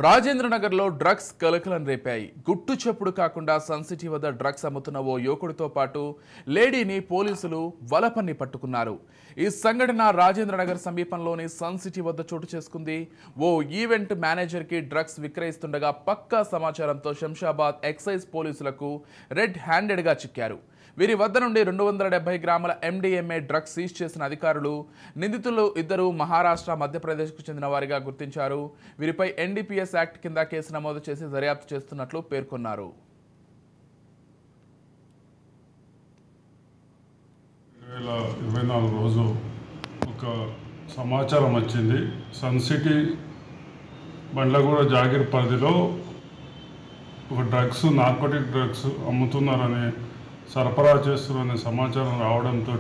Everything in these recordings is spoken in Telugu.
రాజేంద్రనగర్లో డ్రగ్స్ కలకలం రేపాయి. గుట్టు చెప్పుడు కాకుండా సన్ సిటీ వద్ద డ్రగ్స్ అమ్ముతున్న ఓ యువకుడితో పాటు లేడీని పోలీసులు వలపన్ని పట్టుకున్నారు. ఈ సంఘటన రాజేంద్రనగర్ సమీపంలోని సన్ సిటీ వద్ద చోటు చేసుకుంది. ఓ ఈవెంట్ మేనేజర్కి డ్రగ్స్ విక్రయిస్తుండగా పక్కా సమాచారంతో శంషాబాద్ ఎక్సైజ్ పోలీసులకు రెడ్ హ్యాండెడ్గా చిక్కారు. వీరి వద్ద నుండి 270 గ్రాముల MDMA డ్రగ్స్ సీజ్ చేసిన అధికారులు నిందితులు ఇద్దరు మహారాష్ట్ర, మధ్యప్రదేశ్కు చెందిన వారిగా గుర్తించారు. వీరిపై NDPS యాక్ట్ కింద కేసు నమోదు చేసి దర్యాప్తు చేస్తున్నట్లు పేర్కొన్నారు. 2024 రోజు ఒక సమాచారం వచ్చింది. సన్ సిటీ బండ్లగూడ జాగిర్ పరిధిలో ఒక నార్కోటిక్ డ్రగ్స్ అమ్ముతున్నారని, సరఫరా చేస్తున్నారనే సమాచారం రావడంతో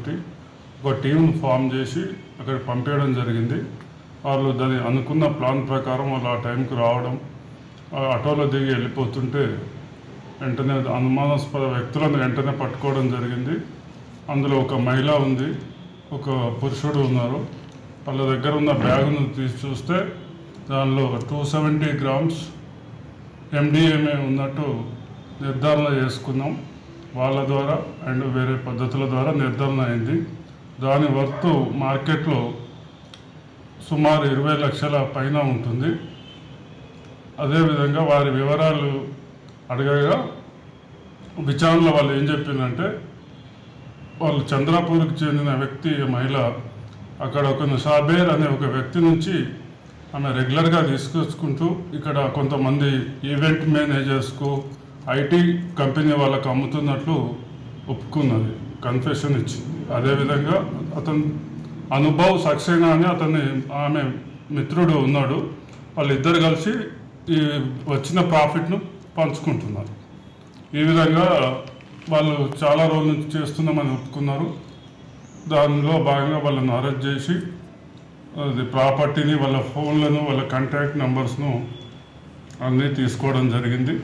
ఒక టీంను ఫామ్ చేసి అక్కడికి పంపించడం జరిగింది. వాళ్ళు దాన్ని అనుకున్న ప్లాన్ ప్రకారం వాళ్ళు ఆ టైంకి రావడం, ఆటోలో దిగి వెళ్ళిపోతుంటే వెంటనే అనుమానాస్పద వ్యక్తులను వెంటనే పట్టుకోవడం జరిగింది. అందులో ఒక మహిళ ఉంది, ఒక పురుషుడు ఉన్నారు. వాళ్ళ దగ్గర ఉన్న బ్యాగును తీసి చూస్తే దానిలో 270 గ్రామ్స్ MDMA ఉన్నట్టు నిర్ధారణ చేసుకున్నాం. వాళ్ళ ద్వారా అండ్ వేరే పద్ధతుల ద్వారా నిర్ధారణ అయింది. దాని వర్త్ మార్కెట్లో సుమారు 20 లక్షల పైన ఉంటుంది. అదేవిధంగా వారి వివరాలు అడగగా విచారణలో వాళ్ళు ఏం చెప్పిందంటే, వాళ్ళు చంద్రాపూర్కి చెందిన వ్యక్తి, మహిళ, అక్కడ ఒక షాబేర్ అనే ఒక వ్యక్తి నుంచి ఆమె రెగ్యులర్గా తీసుకొచ్చుకుంటూ ఇక్కడ కొంతమంది ఈవెంట్ మేనేజర్స్కు, IT కంపెనీ వాళ్ళకు అమ్ముతున్నట్లు ఒప్పుకున్నది, కన్ఫెషన్ ఇచ్చింది. అదేవిధంగా అతను అనుభవ్ సక్సేనా అని ఆమె మిత్రుడు ఉన్నాడు. వాళ్ళిద్దరు కలిసి ఈ వచ్చిన ప్రాఫిట్ను పంచుకుంటున్నారు. ఈ విధంగా వాళ్ళు చాలా రోజుల నుంచి చేస్తున్నామని ఒప్పుకున్నారు. దానిలో భాగంగా వాళ్ళని అరెస్ట్ చేసి అది ప్రాపర్టీని, వాళ్ళ ఫోన్లను, వాళ్ళ కాంటాక్ట్ నెంబర్స్ను అన్నీ తీసుకోవడం జరిగింది.